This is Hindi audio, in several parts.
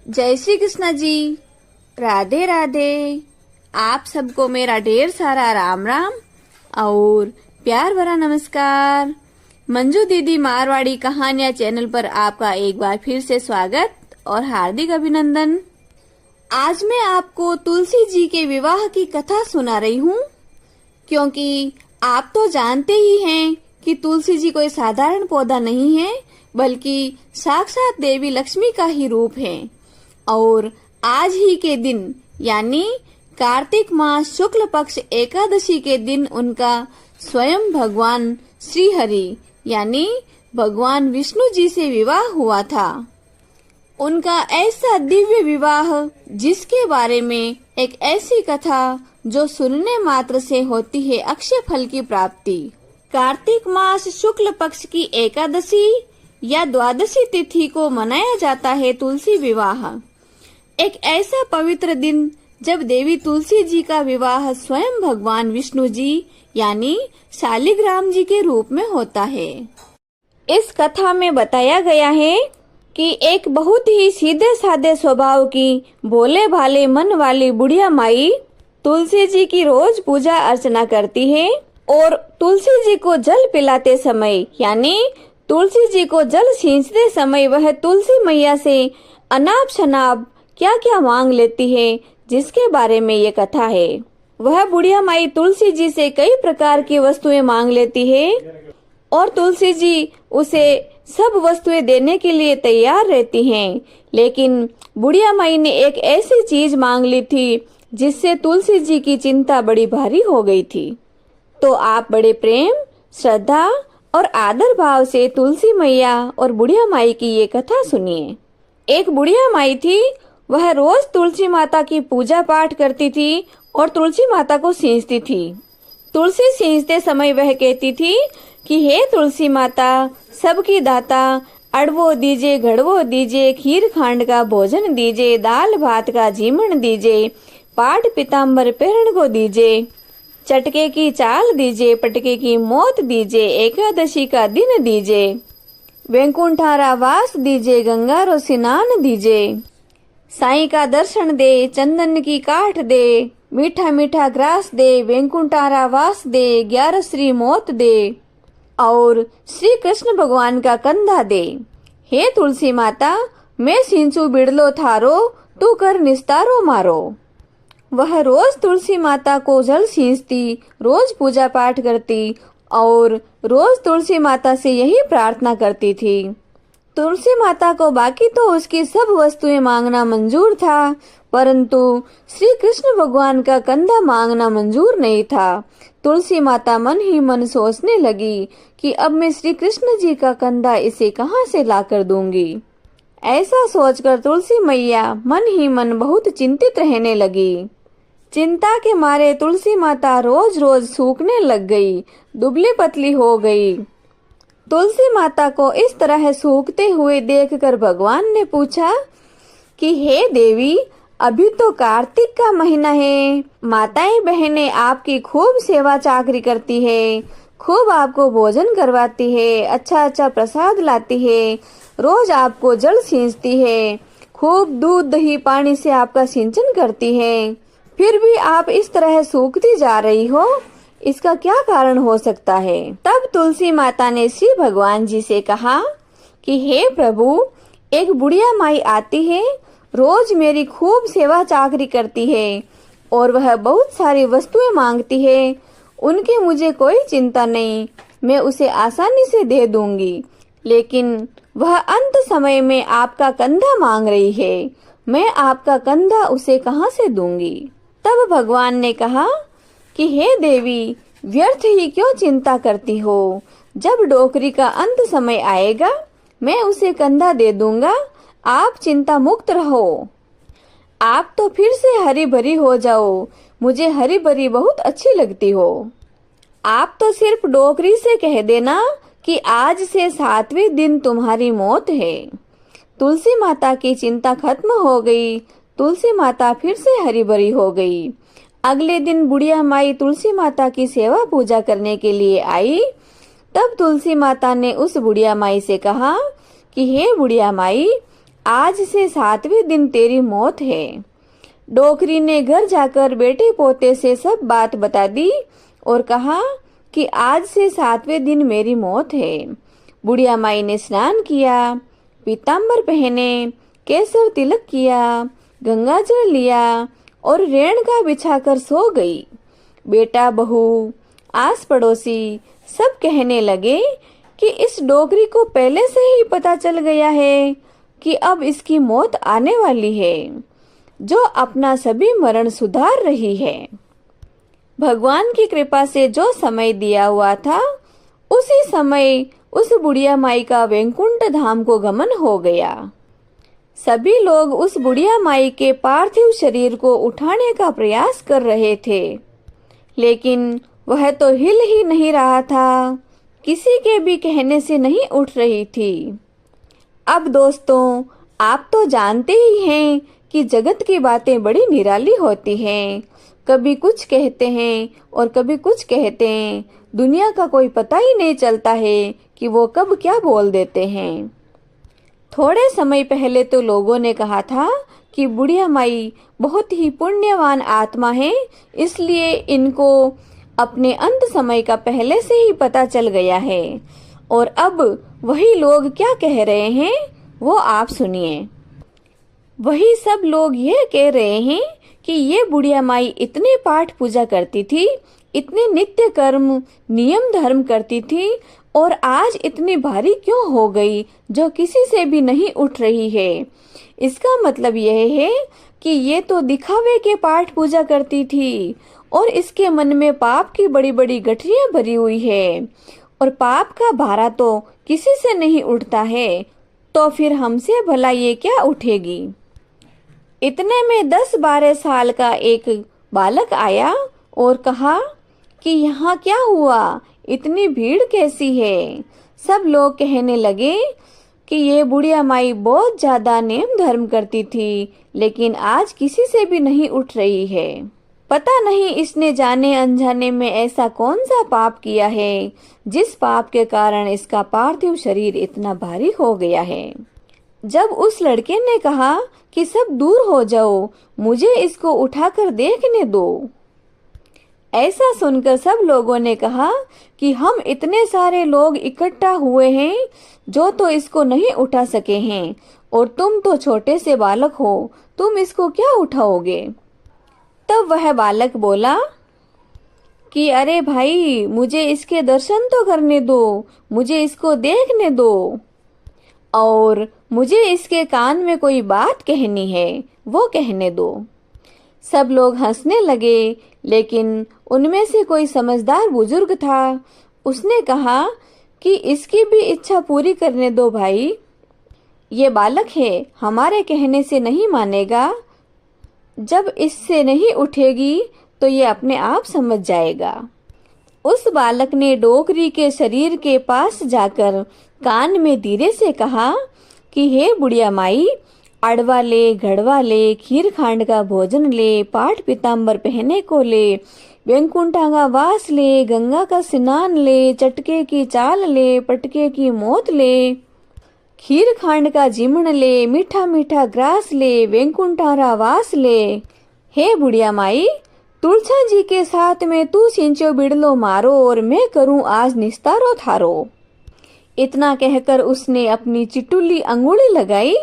जय श्री कृष्णा जी। राधे राधे। आप सबको मेरा ढेर सारा राम राम और प्यार भरा नमस्कार। मंजू दीदी मारवाड़ी कहानियां चैनल पर आपका एक बार फिर से स्वागत और हार्दिक अभिनंदन। आज मैं आपको तुलसी जी के विवाह की कथा सुना रही हूँ, क्योंकि आप तो जानते ही हैं कि तुलसी जी कोई साधारण पौधा नहीं है, बल्कि साक्षात देवी लक्ष्मी का ही रूप है। और आज ही के दिन यानी कार्तिक मास शुक्ल पक्ष एकादशी के दिन उनका स्वयं भगवान श्री हरि यानी भगवान विष्णु जी से विवाह हुआ था। उनका ऐसा दिव्य विवाह जिसके बारे में एक ऐसी कथा जो सुनने मात्र से होती है अक्षय फल की प्राप्ति। कार्तिक मास शुक्ल पक्ष की एकादशी या द्वादशी तिथि को मनाया जाता है तुलसी विवाह। एक ऐसा पवित्र दिन जब देवी तुलसी जी का विवाह स्वयं भगवान विष्णु जी यानी शालिग्राम जी के रूप में होता है। इस कथा में बताया गया है कि एक बहुत ही सीधे साधे स्वभाव की भोले भाले मन वाली बुढ़िया माई तुलसी जी की रोज पूजा अर्चना करती है और तुलसी जी को जल पिलाते समय यानी तुलसी जी को जल सींचते समय वह तुलसी मैया से अनाप शनाप क्या क्या मांग लेती है, जिसके बारे में ये कथा है। वह बुढ़िया माई तुलसी जी से कई प्रकार की वस्तुएं मांग लेती है और तुलसी जी उसे सब वस्तुएं देने के लिए तैयार रहती हैं, लेकिन बुढ़िया माई ने एक ऐसी चीज मांग ली थी जिससे तुलसी जी की चिंता बड़ी भारी हो गई थी। तो आप बड़े प्रेम, श्रद्धा और आदर भाव से तुलसी मैया और बुढ़िया माई की ये कथा सुनिए। एक बुढ़िया माई थी, वह रोज तुलसी माता की पूजा पाठ करती थी और तुलसी माता को सींचती थी। तुलसी सींचते समय वह कहती थी कि हे तुलसी माता, सबकी दाता, अड़वो दीजे, घड़वो दीजे, खीर खांड का भोजन दीजे, दाल भात का जीमण दीजे, पाट पीताम्बर पहरण को दीजे, चटके की चाल दीजे, पटके की मौत दीजे, एकादशी का दिन दीजे, वैकुंठारा वास दीजे, गंगारो स्नान दीजे, साईं का दर्शन दे, चंदन की काठ दे, मीठा मीठा ग्रास दे, वैकुंठारा वास दे, 11 श्री मौत दे और श्री कृष्ण भगवान का कंधा दे। हे तुलसी माता, मैं सींचू बिड़लो थारो, तू कर निस्तारो मारो। वह रोज तुलसी माता को जल सींचती, रोज पूजा पाठ करती और रोज तुलसी माता से यही प्रार्थना करती थी। तुलसी माता को बाकी तो उसकी सब वस्तुएं मांगना मंजूर था, परंतु श्री कृष्ण भगवान का कंधा मांगना मंजूर नहीं था। तुलसी माता मन ही मन सोचने लगी कि अब मैं श्री कृष्ण जी का कंधा इसे कहाँ से लाकर दूंगी। ऐसा सोचकर तुलसी मैया मन ही मन बहुत चिंतित रहने लगी। चिंता के मारे तुलसी माता रोज रोज सूखने लग गई, दुबली पतली हो गई। तुलसी माता को इस तरह सूखते हुए देखकर भगवान ने पूछा कि हे देवी, अभी तो कार्तिक का महीना है, माताएं बहनें आपकी खूब सेवा चाकरी करती है, खूब आपको भोजन करवाती है, अच्छा अच्छा प्रसाद लाती है, रोज आपको जल सींचती है, खूब दूध दही पानी से आपका सिंचन करती है, फिर भी आप इस तरह सूखती जा रही हो, इसका क्या कारण हो सकता है। तब तुलसी माता ने श्री भगवान जी से कहा कि हे प्रभु, एक बुढ़िया माई आती है, रोज मेरी खूब सेवा चाकरी करती है और वह बहुत सारी वस्तुएं मांगती है। उनकी मुझे कोई चिंता नहीं, मैं उसे आसानी से दे दूंगी, लेकिन वह अंत समय में आपका कंधा मांग रही है, मैं आपका कंधा उसे कहाँ से दूंगी। तब भगवान ने कहा कि हे देवी, व्यर्थ ही क्यों चिंता करती हो, जब डोकरी का अंत समय आएगा मैं उसे कंधा दे दूंगा, आप चिंता मुक्त रहो। आप तो फिर से हरी भरी हो जाओ, मुझे हरी भरी बहुत अच्छी लगती हो। आप तो सिर्फ डोकरी से कह देना कि आज से 7वें दिन तुम्हारी मौत है। तुलसी माता की चिंता खत्म हो गई, तुलसी माता फिर से हरी भरी हो गई। अगले दिन बुढ़िया माई तुलसी माता की सेवा पूजा करने के लिए आई। तब तुलसी माता ने उस बुढ़िया माई से कहा कि हे बुढ़िया माई, आज से 7वें दिन तेरी मौत है। डोकरी ने घर जाकर बेटे पोते से सब बात बता दी और कहा कि आज से 7वें दिन मेरी मौत है। बुढ़िया माई ने स्नान किया, पीताम्बर पहने, केसर तिलक किया, गंगाजल लिया और रेणुका बिछाकर सो गई। बेटा बहू, आस पड़ोसी सब कहने लगे कि इस डोकरी को पहले से ही पता चल गया है कि अब इसकी मौत आने वाली है, जो अपना सभी मरण सुधार रही है। भगवान की कृपा से जो समय दिया हुआ था, उसी समय उस बुढ़िया माई का वैकुंठ धाम को गमन हो गया। सभी लोग उस बुढ़िया माई के पार्थिव शरीर को उठाने का प्रयास कर रहे थे, लेकिन वह तो हिल ही नहीं रहा था, किसी के भी कहने से नहीं उठ रही थी। अब दोस्तों, आप तो जानते ही हैं कि जगत की बातें बड़ी निराली होती हैं। कभी कुछ कहते हैं और कभी कुछ कहते हैं। दुनिया का कोई पता ही नहीं चलता है कि वो कब क्या बोल देते हैं। थोड़े समय पहले तो लोगों ने कहा था कि बुढ़िया माई बहुत ही पुण्यवान आत्मा है, इसलिए इनको अपने अंत समय का पहले से ही पता चल गया है। और अब वही लोग क्या कह रहे हैं वो आप सुनिए। वही सब लोग यह कह रहे हैं कि ये बुढ़िया माई इतने पाठ पूजा करती थी, इतने नित्य कर्म नियम धर्म करती थी, और आज इतनी भारी क्यों हो गई जो किसी से भी नहीं उठ रही है। इसका मतलब यह है कि ये तो दिखावे के पाठ पूजा करती थी और इसके मन में पाप की बड़ी बड़ी गठरियां भरी हुई है, और पाप का भारा तो किसी से नहीं उठता है, तो फिर हमसे भला ये क्या उठेगी। इतने में 10-12 साल का एक बालक आया और कहा कि यहाँ क्या हुआ, इतनी भीड़ कैसी है। सब लोग कहने लगे कि ये बुढ़िया माई बहुत ज्यादा नेम धर्म करती थी, लेकिन आज किसी से भी नहीं उठ रही है। पता नहीं इसने जाने अनजाने में ऐसा कौन सा पाप किया है, जिस पाप के कारण इसका पार्थिव शरीर इतना भारी हो गया है। जब उस लड़के ने कहा कि सब दूर हो जाओ, मुझे इसको उठाकर देखने दो, ऐसा सुनकर सब लोगों ने कहा कि हम इतने सारे लोग इकट्ठा हुए हैं जो तो इसको नहीं उठा सके हैं, और तुम तो छोटे से बालक हो, तुम इसको क्या उठाओगे। तब वह बालक बोला कि अरे भाई, मुझे इसके दर्शन तो करने दो, मुझे इसको देखने दो, और मुझे इसके कान में कोई बात कहनी है, वो कहने दो। सब लोग हंसने लगे, लेकिन उनमें से कोई समझदार बुजुर्ग था। उसने कहा कि इसकी भी इच्छा पूरी करने दो भाई, ये बालक है, हमारे कहने से नहीं मानेगा। जब इससे नहीं उठेगी तो ये अपने आप समझ जाएगा। उस बालक ने डोकरी के शरीर के पास जाकर कान में धीरे से कहा कि हे बुढ़िया माई, अड़वा ले, घड़वा ले, खीर खांड का भोजन ले, पाठ पीताम्बर पहने को ले, वैकुंठा का वास ले, गंगा का स्नान ले, चटके की चाल ले, पटके की मौत ले, खीर खांड का जिमण ले, मीठा मीठा ग्रास ले, वैकुंठारा वास ले। हे बुढ़िया माई, तुलसा जी के साथ में तू सिंचो बिड़लो मारो, और मैं करूं आज निस्तारो थारो। इतना कहकर उसने अपनी चिटुली अंगुली लगाई,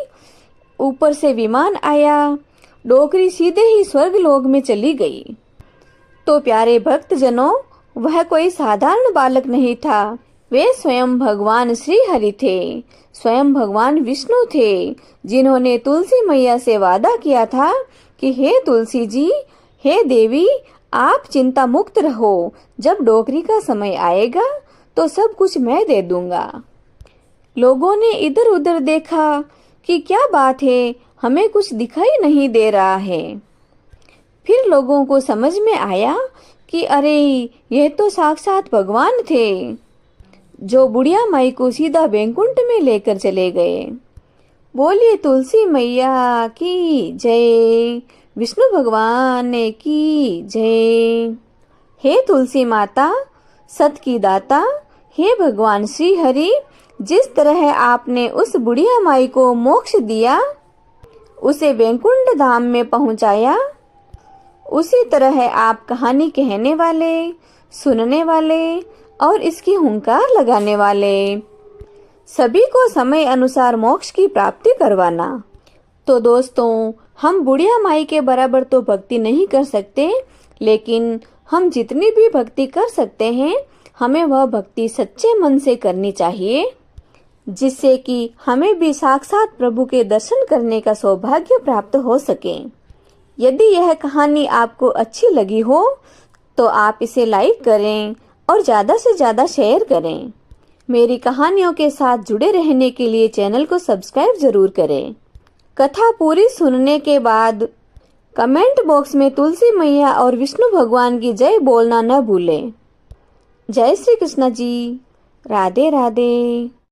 ऊपर से विमान आया, डोकरी सीधे ही स्वर्ग लोक में चली गई। तो प्यारे भक्त जनों, वह कोई साधारण बालक नहीं था, वे स्वयं भगवान श्री हरि थे, स्वयं भगवान विष्णु थे, जिन्होंने तुलसी मैया से वादा किया था कि हे तुलसी जी, हे देवी, आप चिंता मुक्त रहो, जब डोकरी का समय आएगा तो सब कुछ मैं दे दूंगा। लोगों ने इधर उधर देखा कि क्या बात है, हमें कुछ दिखाई नहीं दे रहा है। फिर लोगों को समझ में आया कि अरे, यह तो साक्षात भगवान थे, जो बुढ़िया माई को सीधा वैकुंठ में लेकर चले गए। बोलिए तुलसी मैया की जय, विष्णु भगवान की जय। हे तुलसी माता, सत की दाता, हे भगवान श्री हरि, जिस तरह आपने उस बुढ़िया माई को मोक्ष दिया, उसे वैकुंठ धाम में पहुंचाया, उसी तरह आप कहानी कहने वाले, सुनने वाले और इसकी हुंकार लगाने वाले सभी को समय अनुसार मोक्ष की प्राप्ति करवाना। तो दोस्तों, हम बुढ़िया माई के बराबर तो भक्ति नहीं कर सकते, लेकिन हम जितनी भी भक्ति कर सकते हैं, हमें वह भक्ति सच्चे मन से करनी चाहिए, जिससे कि हमें भी साक्षात प्रभु के दर्शन करने का सौभाग्य प्राप्त हो सके। यदि यह कहानी आपको अच्छी लगी हो तो आप इसे लाइक करें और ज़्यादा से ज़्यादा शेयर करें। मेरी कहानियों के साथ जुड़े रहने के लिए चैनल को सब्सक्राइब जरूर करें। कथा पूरी सुनने के बाद कमेंट बॉक्स में तुलसी मैया और विष्णु भगवान की जय बोलना न भूलें। जय श्री कृष्ण जी। राधे राधे।